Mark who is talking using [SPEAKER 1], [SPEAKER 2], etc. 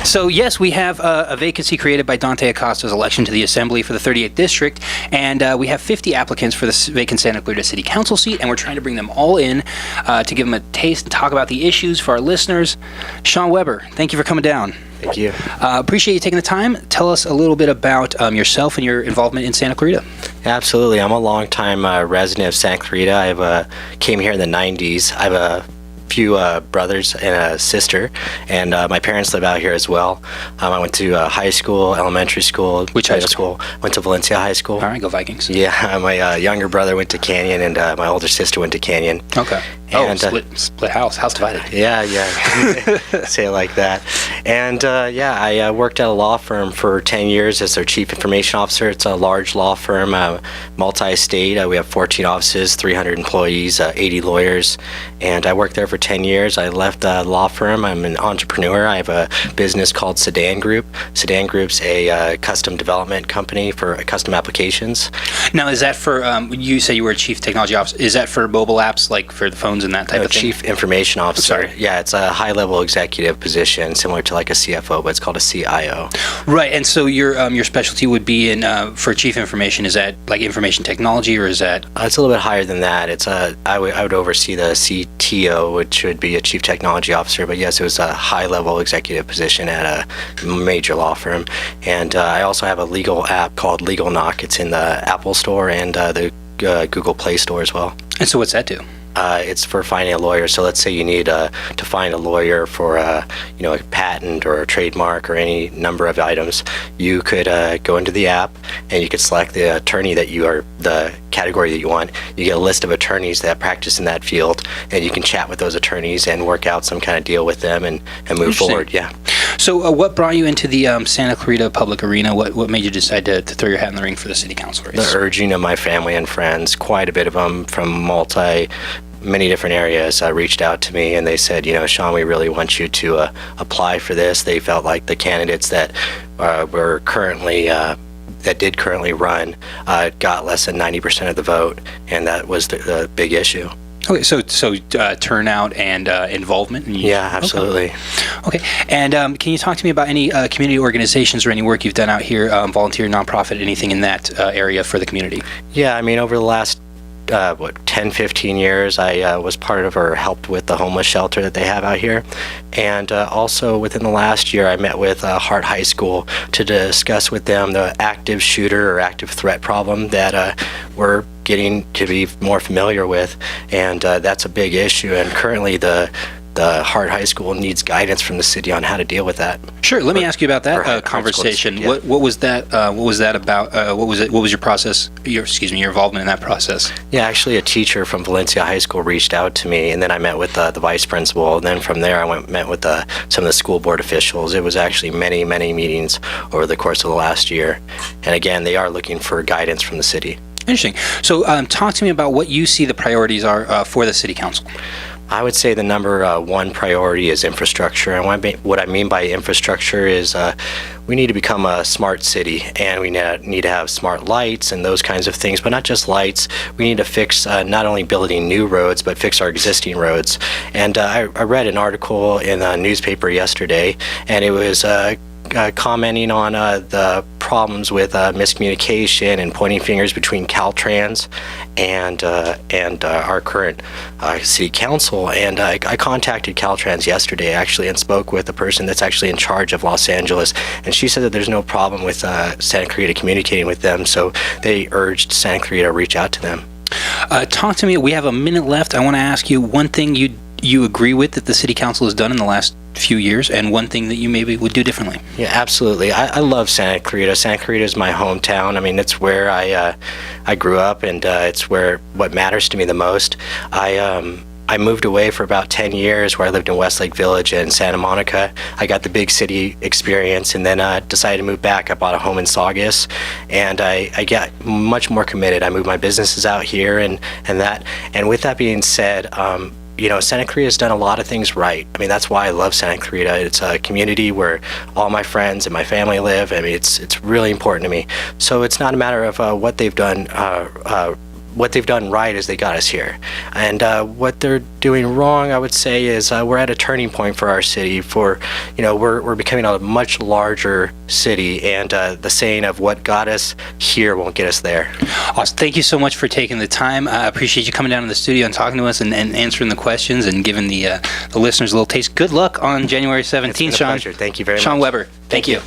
[SPEAKER 1] So yes, we have a vacancy created by Dante Acosta's election to the Assembly for the 38th District, and we have 50 applicants for the vacant Santa Clarita City Council seat, and we're trying to bring them all in to give them a taste and talk about the issues for our listeners. Sean Weber, thank you for coming down.
[SPEAKER 2] Thank you.
[SPEAKER 1] Appreciate you taking the time. Tell us a little bit about yourself and your involvement in Santa Clarita.
[SPEAKER 2] Absolutely. I'm a longtime resident of Santa Clarita. I came here in the 90s. I have a few brothers and a sister, and my parents live out here as well. I went to high school, elementary school,
[SPEAKER 1] Which high school?
[SPEAKER 2] Went to Valencia High School.
[SPEAKER 1] All right, go Vikings.
[SPEAKER 2] Yeah, my younger brother went to Canyon, and my older sister went to Canyon.
[SPEAKER 1] Okay.
[SPEAKER 2] And,
[SPEAKER 1] split house divided.
[SPEAKER 2] Yeah. Say it like that. And I worked at a law firm for 10 years as their chief information officer. It's a large law firm, multi-state. We have 14 offices, 300 employees, 80 lawyers, and I worked there for 10 years. I left the law firm. I'm an entrepreneur. I have a business called Sedan Group. Sedan Group's a custom development company for custom applications.
[SPEAKER 1] Now, is that for, you say you were a chief technology officer, is that for mobile apps, like for the phones and that type of thing?
[SPEAKER 2] Chief information officer.
[SPEAKER 1] Sorry.
[SPEAKER 2] Yeah, it's a high-level executive position, similar to like a CFO, but it's called a CIO.
[SPEAKER 1] Right, and so your specialty would be in, for chief information, is that like information technology, or is that?
[SPEAKER 2] It's a little bit higher than that. It's I would oversee the CTO, which would be a chief technology officer, but yes, it was a high-level executive position at a major law firm. And I also have a legal app called Legal Knock. It's in the Apple Store and the Google Play Store as well.
[SPEAKER 1] And so what's that do?
[SPEAKER 2] It's for finding a lawyer. So let's say you need to find a lawyer for a patent or a trademark or any number of items. You could go into the app and you could select the attorney that you are, the category that you want. You get a list of attorneys that practice in that field, and you can chat with those attorneys and work out some kind of deal with them and move forward. Yeah.
[SPEAKER 1] So what brought you into the Santa Clarita public arena? What made you decide to throw your hat in the ring for the city council race?
[SPEAKER 2] The urging of my family and friends, quite a bit of them from many different areas reached out to me, and they said, Sean, we really want you to apply for this. They felt like the candidates that were currently that did currently run got less than 90% of the vote, and that was the big issue.
[SPEAKER 1] Okay, so turnout and involvement?
[SPEAKER 2] Yeah, absolutely.
[SPEAKER 1] Okay, and can you talk to me about any community organizations or any work you've done out here, volunteer, nonprofit, anything in that area for the community?
[SPEAKER 2] Yeah, I mean, over the last 10, 15 years, I was part of or helped with the homeless shelter that they have out here. And also within the last year, I met with Hart High School to discuss with them the active shooter or active threat problem that we're getting to be more familiar with. And that's a big issue. And currently the Hart High School needs guidance from the city on how to deal with that.
[SPEAKER 1] Sure. Let me ask you about that conversation.
[SPEAKER 2] Yeah.
[SPEAKER 1] What was that? What was that about? What was your process? Your involvement in that process?
[SPEAKER 2] Yeah, actually, a teacher from Valencia High School reached out to me, and then I met with the vice principal. And then from there, I met with some of the school board officials. It was actually many meetings over the course of the last year. And again, they are looking for guidance from the city.
[SPEAKER 1] Interesting. So, talk to me about what you see the priorities are for the city council.
[SPEAKER 2] I would say the number one priority is infrastructure. And what I mean by infrastructure is we need to become a smart city, and we need to have smart lights and those kinds of things, but not just lights. We need to fix not only building new roads, but fix our existing roads. And I read an article in a newspaper yesterday, and it was commenting on the problems with miscommunication and pointing fingers between Caltrans and our current city council. And I contacted Caltrans yesterday actually and spoke with the person that's actually in charge of Los Angeles, and she said that there's no problem with Santa Clarita communicating with them, so they urged Santa Clarita to reach out to them.
[SPEAKER 1] Talk to me. We have a minute left. I want to ask you one thing you agree with that the city council has done in the last few years, and one thing that you maybe would do differently.
[SPEAKER 2] Yeah, absolutely. I love Santa Clarita. Santa Clarita is my hometown. I mean, it's where I grew up, and it's what matters to me the most. I moved away for about 10 years where I lived in Westlake Village and Santa Monica. I got the big city experience, and then decided to move back. I bought a home in Saugus, and I got much more committed. I moved my businesses out here and that. And with that being said, Santa Clarita has done a lot of things right. I mean, that's why I love Santa Clarita. It's a community where all my friends and my family live. I mean, it's really important to me. So it's not a matter of what they've done what they've done right is they got us here. And what they're doing wrong, I would say, is we're at a turning point for our city. We're becoming a much larger city, and the saying of what got us here won't get us there.
[SPEAKER 1] Awesome. Thank you so much for taking the time. I appreciate you coming down to the studio and talking to us and answering the questions and giving the listeners a little taste. Good luck on January 17th,
[SPEAKER 2] It's been a
[SPEAKER 1] Sean.
[SPEAKER 2] pleasure. Thank you very much.
[SPEAKER 1] Sean Weber, thank you.